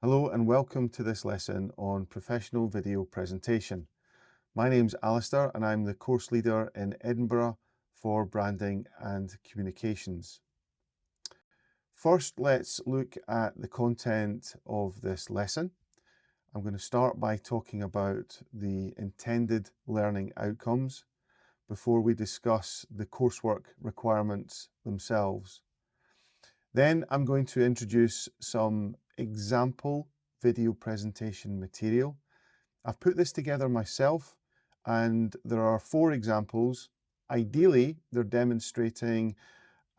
Hello and welcome to this lesson on professional video presentation. My name's Alistair and I'm the course leader in Edinburgh for branding and communications. First, let's look at the content of this lesson. I'm going to start by talking about the intended learning outcomes before we discuss the coursework requirements themselves. Then I'm going to introduce some example video presentation material. I've put this together myself and there are 4 examples. Ideally, they're demonstrating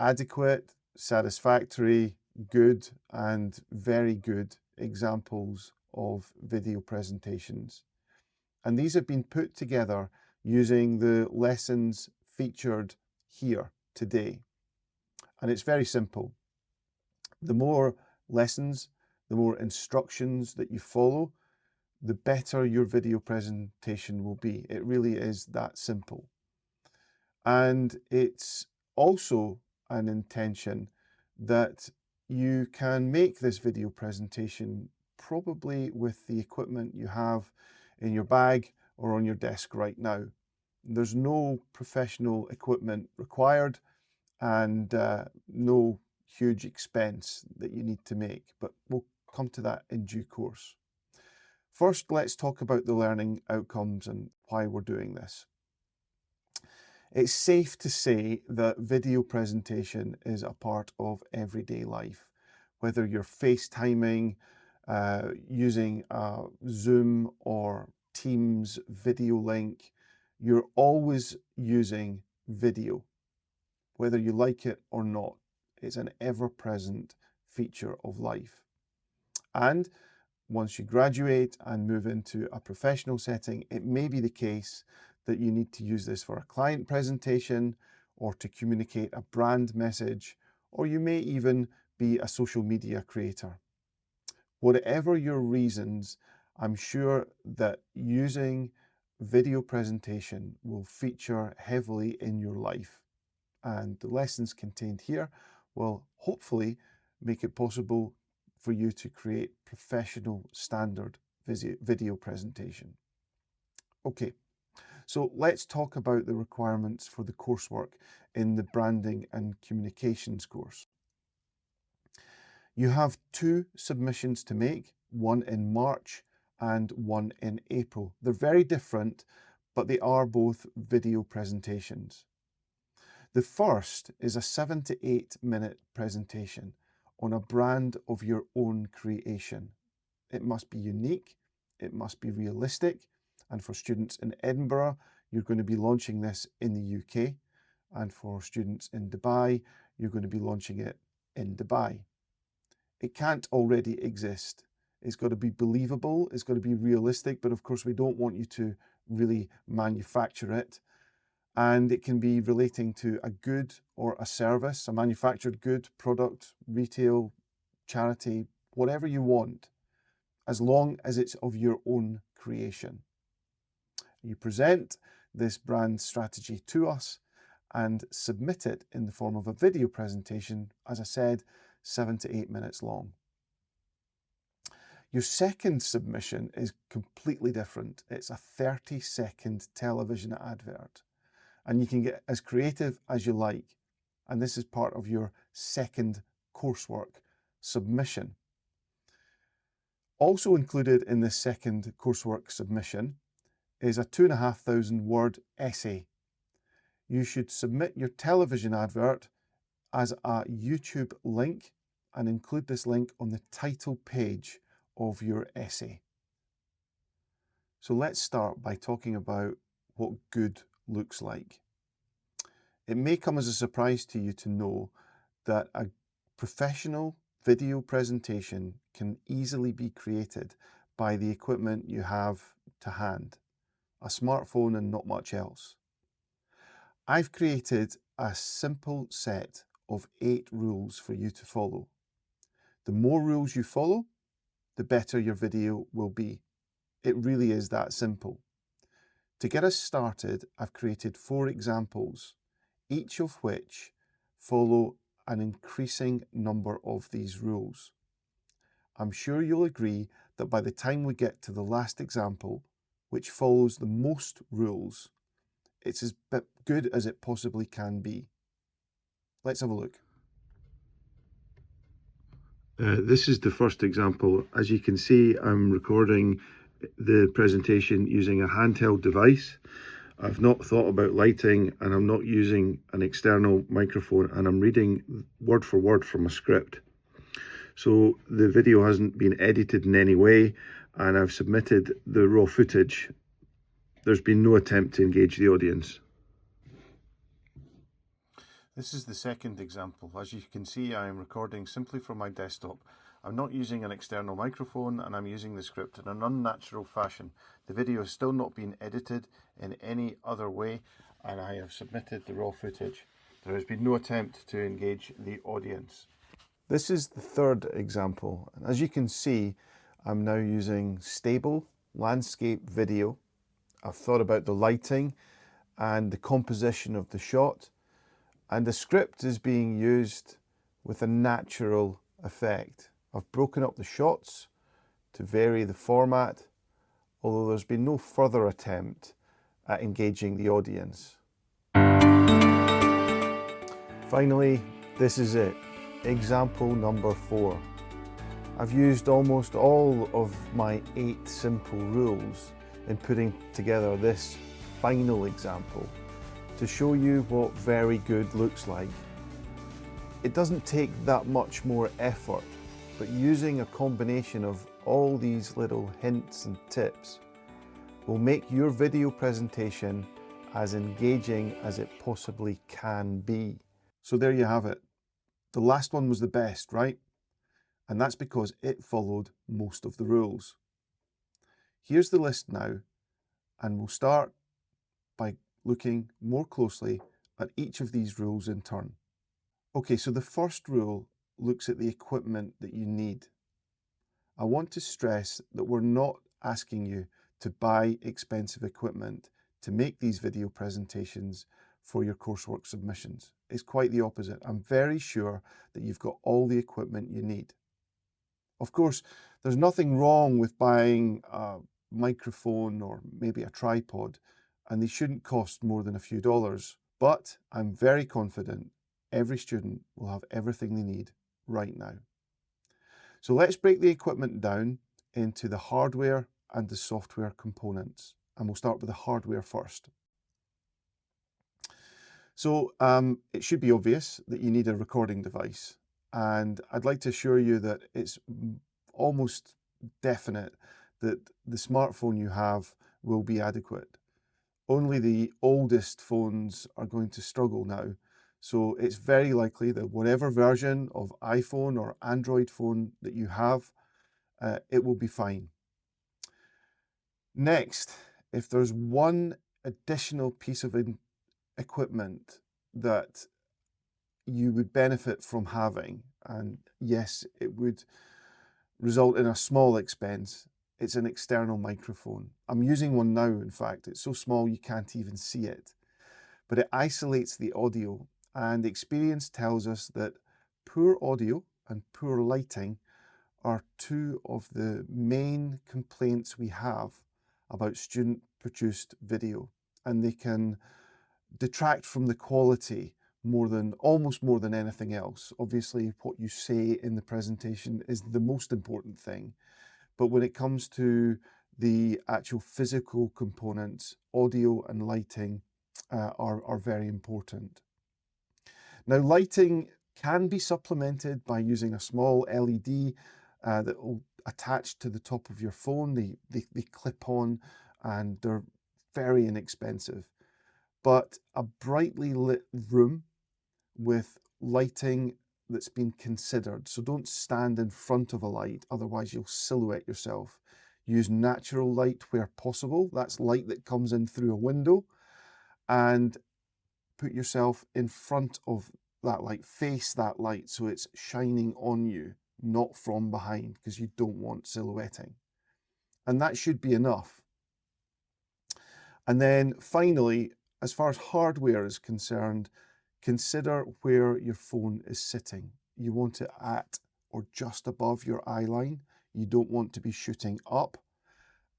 adequate, satisfactory, good and very good examples of video presentations. And these have been put together using the lessons featured here today. And it's very simple. The more lessons, the more instructions that you follow, the better your video presentation will be. It really is that simple. And it's also an intention that you can make this video presentation probably with the equipment you have in your bag or on your desk right now. There's no professional equipment required and no huge expense that you need to make, but we'll come to that in due course. First, let's talk about the learning outcomes and why we're doing this. It's safe to say that video presentation is a part of everyday life. Whether you're FaceTiming, using a Zoom or Teams video link, you're always using video. Whether you like it or not, it's an ever-present feature of life. And once you graduate and move into a professional setting, it may be the case that you need to use this for a client presentation or to communicate a brand message, or you may even be a social media creator. Whatever your reasons, I'm sure that using video presentation will feature heavily in your life. And the lessons contained here will hopefully make it possible for you to create professional standard video presentation. Okay, so let's talk about the requirements for the coursework in the branding and communications course. You have 2 submissions to make, one in March and one in April. They're very different, but they are both video presentations. The first is a 7 to 8 minute presentation on a brand of your own creation. It must be unique, it must be realistic, and for students in Edinburgh, you're going to be launching this in the UK, and for students in Dubai, you're going to be launching it in Dubai. It can't already exist. It's got to be believable, it's got to be realistic, but of course we don't want you to really manufacture it. And it can be relating to a good or a service, a manufactured good, product, retail, charity, whatever you want, as long as it's of your own creation. You present this brand strategy to us and submit it in the form of a video presentation, as I said, 7 to 8 minutes long. Your second submission is completely different. It's a 30-second television advert. And you can get as creative as you like. And this is part of your second coursework submission. Also included in this second coursework submission is a 2,500 word essay. You should submit your television advert as a YouTube link and include this link on the title page of your essay. So let's start by talking about what good looks like. It may come as a surprise to you to know that a professional video presentation can easily be created by the equipment you have to hand, a smartphone and not much else. I've created a simple set of 8 rules for you to follow. The more rules you follow, the better your video will be. It really is that simple. To get us started, I've created 4 examples, each of which follow an increasing number of these rules. I'm sure you'll agree that by the time we get to the last example, which follows the most rules, it's as good as it possibly can be. Let's have a look. This is the first example. As you can see, I'm recording the presentation using a handheld device. I've not thought about lighting, and I'm not using an external microphone, and I'm reading word for word from a script. So the video hasn't been edited in any way, and I've submitted the raw footage. There's been no attempt to engage the audience. This is the second example. As you can see, I am recording simply from my desktop. I'm not using an external microphone, and I'm using the script in an unnatural fashion. The video has still not been edited in any other way, and I have submitted the raw footage. There has been no attempt to engage the audience. This is the third example. And as you can see, I'm now using stable landscape video. I've thought about the lighting and the composition of the shot, and the script is being used with a natural effect. I've broken up the shots to vary the format, although there's been no further attempt at engaging the audience. Finally, this is it. Example number 4. I've used almost all of my 8 simple rules in putting together this final example to show you what very good looks like. It doesn't take that much more effort, but using a combination of all these little hints and tips will make your video presentation as engaging as it possibly can be. So there you have it. The last one was the best, right? And that's because it followed most of the rules. Here's the list now, and we'll start by looking more closely at each of these rules in turn. Okay, so the first rule looks at the equipment that you need. I want to stress that we're not asking you to buy expensive equipment to make these video presentations for your coursework submissions. It's quite the opposite. I'm very sure that you've got all the equipment you need. Of course, there's nothing wrong with buying a microphone or maybe a tripod, and they shouldn't cost more than a few dollars. But I'm very confident every student will have everything they need right now. So let's break the equipment down into the hardware and the software components. And we'll start with the hardware first. So it should be obvious that you need a recording device. And I'd like to assure you that it's almost definite that the smartphone you have will be adequate. Only the oldest phones are going to struggle now. So it's very likely that whatever version of iPhone or Android phone that you have, it will be fine. Next, if there's one additional piece of equipment that you would benefit from having, and yes, it would result in a small expense, it's an external microphone. I'm using one now, in fact. It's so small you can't even see it. But it isolates the audio, and experience tells us that poor audio and poor lighting are two of the main complaints we have about student-produced video, and they can detract from the quality almost more than anything else. Obviously, what you say in the presentation is the most important thing. But when it comes to the actual physical components, audio and lighting are very important. Now, lighting can be supplemented by using a small LED that will attach to the top of your phone. They clip on and they're very inexpensive. But a brightly lit room with lighting that's been considered. So don't stand in front of a light, otherwise you'll silhouette yourself. Use natural light where possible. That's light that comes in through a window, and put yourself in front of that light, face that light so it's shining on you, not from behind, because you don't want silhouetting. And that should be enough. And then finally, as far as hardware is concerned, consider where your phone is sitting. You want it at or just above your eye line. You don't want to be shooting up.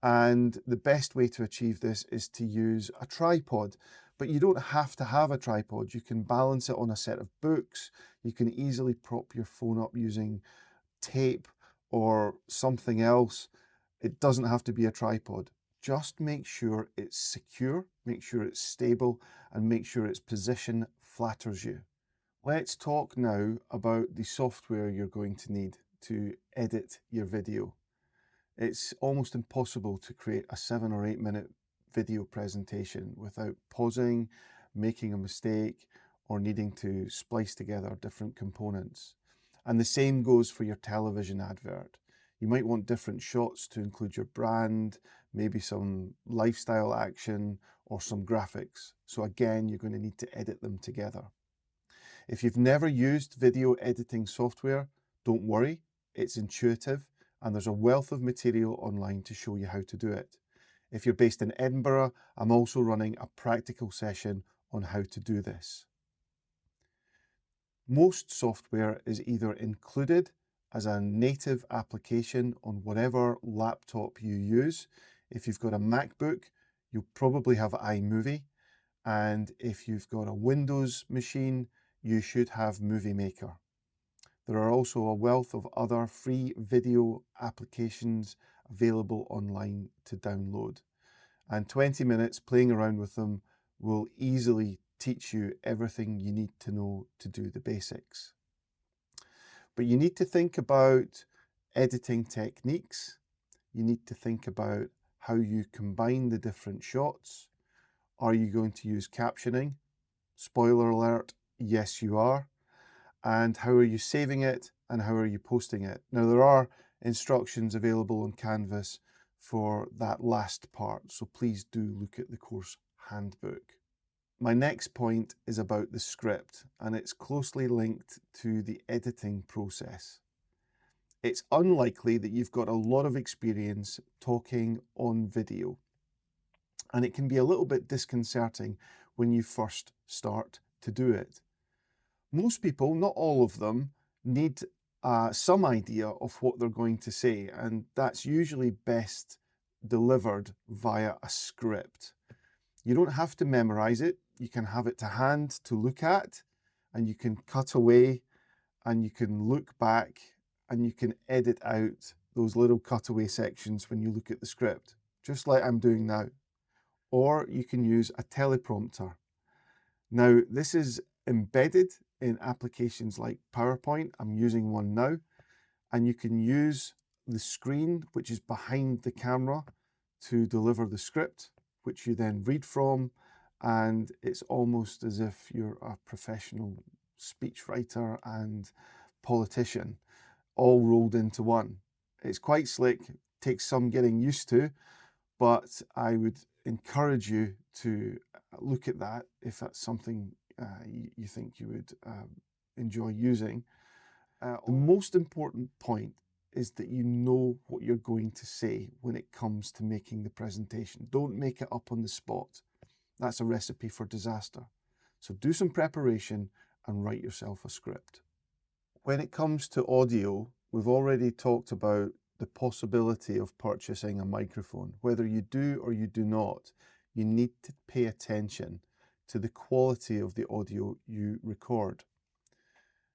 And the best way to achieve this is to use a tripod. But you don't have to have a tripod. You can balance it on a set of books. You can easily prop your phone up using tape or something else. It doesn't have to be a tripod. Just make sure it's secure, make sure it's stable, and make sure its position flatters you. Let's talk now about the software you're going to need to edit your video. It's almost impossible to create a 7 or 8 minute video presentation without pausing, making a mistake, or needing to splice together different components. And the same goes for your television advert. You might want different shots to include your brand, maybe some lifestyle action, or some graphics. So again, you're going to need to edit them together. If you've never used video editing software, don't worry, it's intuitive and there's a wealth of material online to show you how to do it. If you're based in Edinburgh, I'm also running a practical session on how to do this. Most software is either included as a native application on whatever laptop you use. If you've got a MacBook, you'll probably have iMovie. And if you've got a Windows machine, you should have Movie Maker. There are also a wealth of other free video applications available online to download. And 20 minutes playing around with them will easily teach you everything you need to know to do the basics. But you need to think about editing techniques. You need to think about how you combine the different shots. Are you going to use captioning? Spoiler alert, yes you are. And how are you saving it and how are you posting it? Now there are instructions available on Canvas for that last part, so please do look at the course handbook. My next point is about the script, and it's closely linked to the editing process. It's unlikely that you've got a lot of experience talking on video, and it can be a little bit disconcerting when you first start to do it. Most people, not all of them, need some idea of what they're going to say, and that's usually best delivered via a script. You don't have to memorize it. You can have it to hand to look at, and you can cut away, and you can look back, and you can edit out those little cutaway sections when you look at the script, just like I'm doing now. Or you can use a teleprompter. Now, this is embedded in applications like PowerPoint. I'm using one now, and you can use the screen, which is behind the camera, to deliver the script, which you then read from, and it's almost as if you're a professional speechwriter and politician all rolled into one. It's quite slick, takes some getting used to, but I would encourage you to look at that if that's something you think you would enjoy using. The most important point is that you know what you're going to say when it comes to making the presentation. Don't make it up on the spot. That's a recipe for disaster. So do some preparation and write yourself a script. When it comes to audio, we've already talked about the possibility of purchasing a microphone. Whether you do or you do not, you need to pay attention to the quality of the audio you record.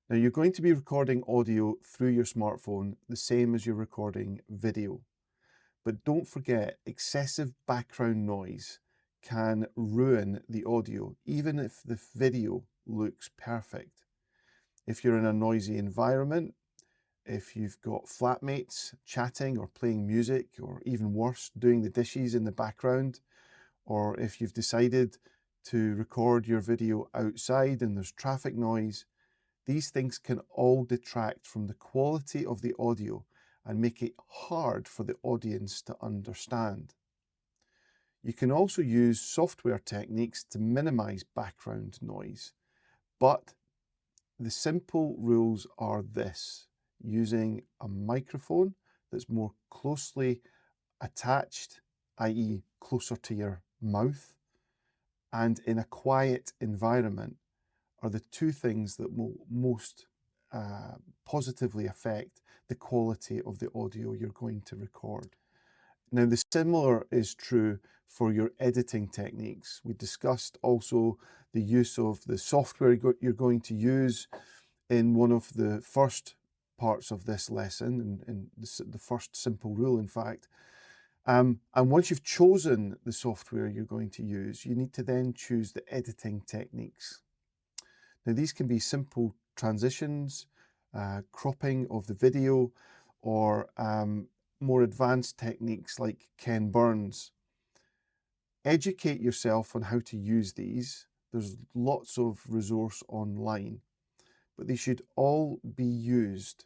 Now, you're going to be recording audio through your smartphone the same as you're recording video. But don't forget, excessive background noise can ruin the audio, even if the video looks perfect. If you're in a noisy environment, if you've got flatmates chatting or playing music, or even worse, doing the dishes in the background, or if you've decided to record your video outside and there's traffic noise, these things can all detract from the quality of the audio and make it hard for the audience to understand. You can also use software techniques to minimize background noise, but the simple rules are this: using a microphone that's more closely attached, i.e. closer to your mouth, and in a quiet environment are the two things that will most positively affect the quality of the audio you're going to record. Now, the similar is true for your editing techniques. We discussed also the use of the software you're going to use in one of the first parts of this lesson, and the first simple rule, in fact. And once you've chosen the software you're going to use, you need to then choose the editing techniques. Now, these can be simple transitions, cropping of the video, or more advanced techniques like Ken Burns. Educate yourself on how to use these. There's lots of resource online, but they should all be used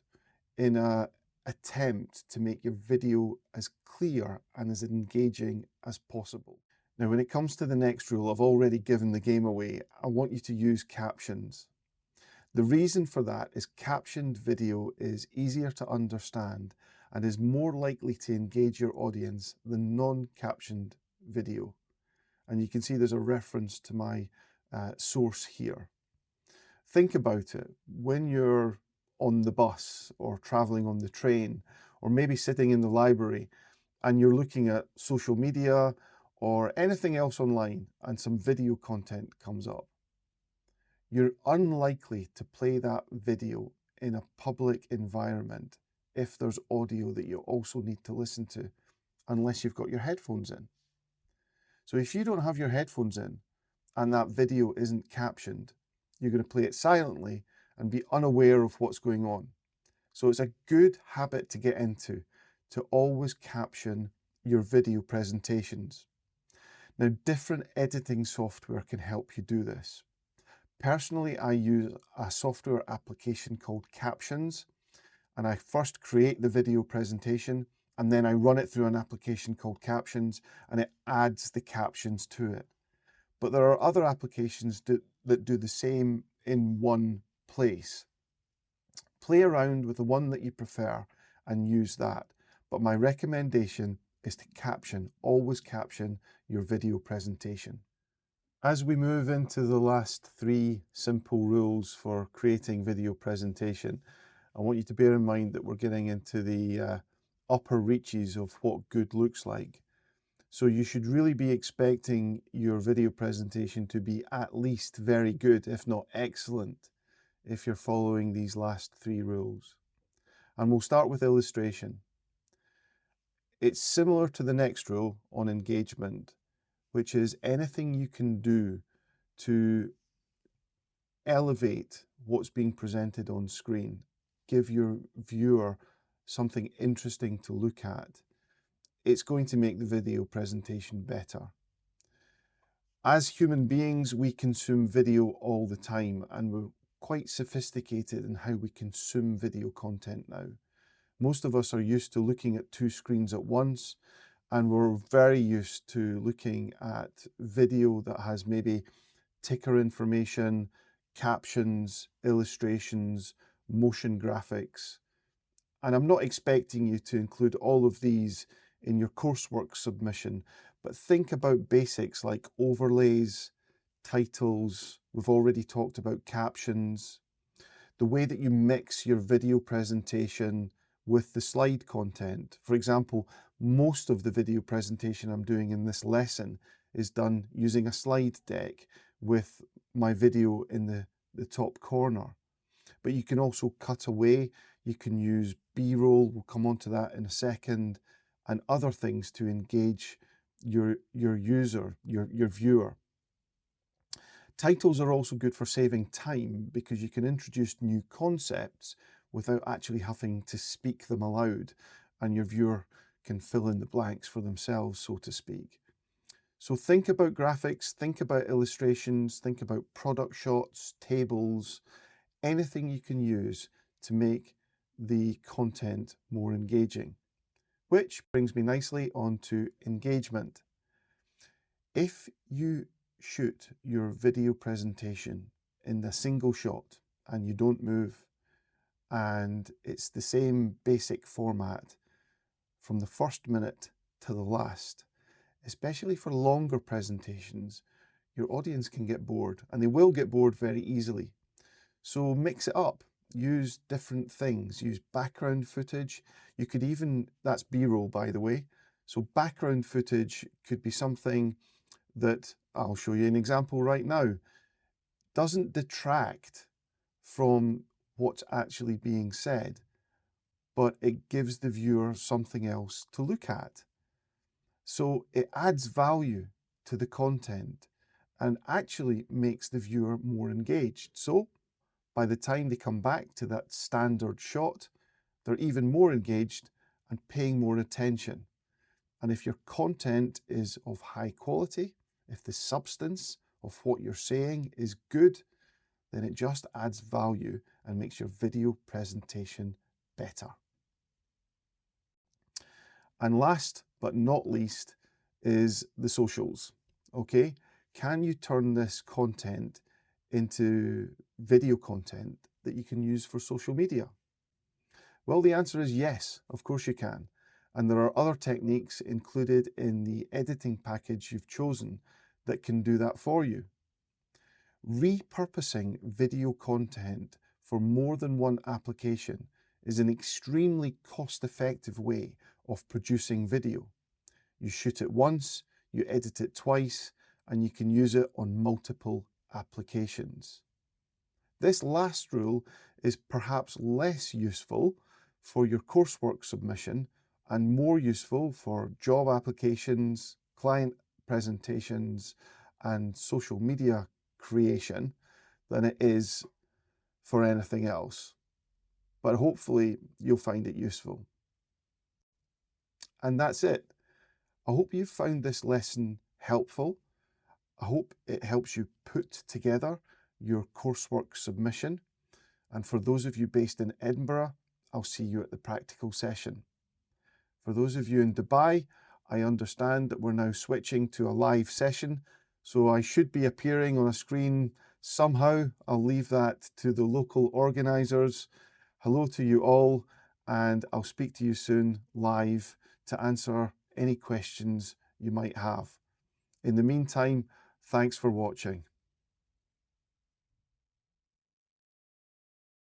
in an attempt to make your video as clear and as engaging as possible. Now, when it comes to the next rule, I've already given the game away. I want you to use captions. The reason for that is captioned video is easier to understand and is more likely to engage your audience than non-captioned video. And you can see there's a reference to my source here. Think about it. When you're on the bus or traveling on the train, or maybe sitting in the library and you're looking at social media or anything else online and some video content comes up, you're unlikely to play that video in a public environment if there's audio that you also need to listen to, unless you've got your headphones in. So if you don't have your headphones in and that video isn't captioned, you're going to play it silently and be unaware of what's going on. So it's a good habit to get into, to always caption your video presentations. Now, different editing software can help you do this. Personally, I use a software application called Captions, and I first create the video presentation and then I run it through an application called Captions and it adds the captions to it. But there are other applications that do the same in one place. Play around with the one that you prefer and use that. But my recommendation is to caption, always caption your video presentation. As we move into the last 3 simple rules for creating video presentation, I want you to bear in mind that we're getting into the upper reaches of what good looks like. So you should really be expecting your video presentation to be at least very good, if not excellent, if you're following these last 3 rules. And we'll start with illustration. It's similar to the next rule on engagement, which is anything you can do to elevate what's being presented on screen, give your viewer something interesting to look at. It's going to make the video presentation better. As human beings, we consume video all the time, and we're quite sophisticated in how we consume video content now. Most of us are used to looking at 2 screens at once, and we're very used to looking at video that has maybe ticker information, captions, illustrations, motion graphics. And I'm not expecting you to include all of these in your coursework submission, but think about basics like overlays, titles. We've already talked about captions, the way that you mix your video presentation with the slide content. For example, most of the video presentation I'm doing in this lesson is done using a slide deck with my video in the top corner. But you can also cut away, you can use B-roll, we'll come on to that in a second, and other things to engage your user, your viewer. Titles are also good for saving time because you can introduce new concepts without actually having to speak them aloud, and your viewer can fill in the blanks for themselves, so to speak. So think about graphics, think about illustrations, think about product shots, tables, anything you can use to make the content more engaging. Which brings me nicely on to engagement. If you shoot your video presentation in a single shot and you don't move, and it's the same basic format from the first minute to the last, especially for longer presentations, your audience can get bored, and they will get bored very easily. So mix it up. use different things, use background footage. You could even, that's B-roll by the way. So background footage could be something that, I'll show you an example right now, doesn't detract from what's actually being said, but it gives the viewer something else to look at. So it adds value to the content and actually makes the viewer more engaged. So by the time they come back to that standard shot, they're even more engaged and paying more attention. And if your content is of high quality, if the substance of what you're saying is good, then it just adds value and makes your video presentation better. And last but not least is the socials. Okay, can you turn this content into video content that you can use for social media? Well, the answer is yes, of course you can. And there are other techniques included in the editing package you've chosen that can do that for you. Repurposing video content for more than one application is an extremely cost-effective way of producing video. You shoot it once, you edit it twice, and you can use it on multiple applications. This last rule is perhaps less useful for your coursework submission and more useful for job applications, client presentations, and social media creation than it is for anything else. But hopefully you'll find it useful. And that's it. I hope you found this lesson helpful. I hope it helps you put together your coursework submission. And for those of you based in Edinburgh, I'll see you at the practical session. For those of you in Dubai, I understand that we're now switching to a live session, so I should be appearing on a screen somehow. I'll leave that to the local organisers. Hello to you all, and I'll speak to you soon live to answer any questions you might have. In the meantime, thanks for watching.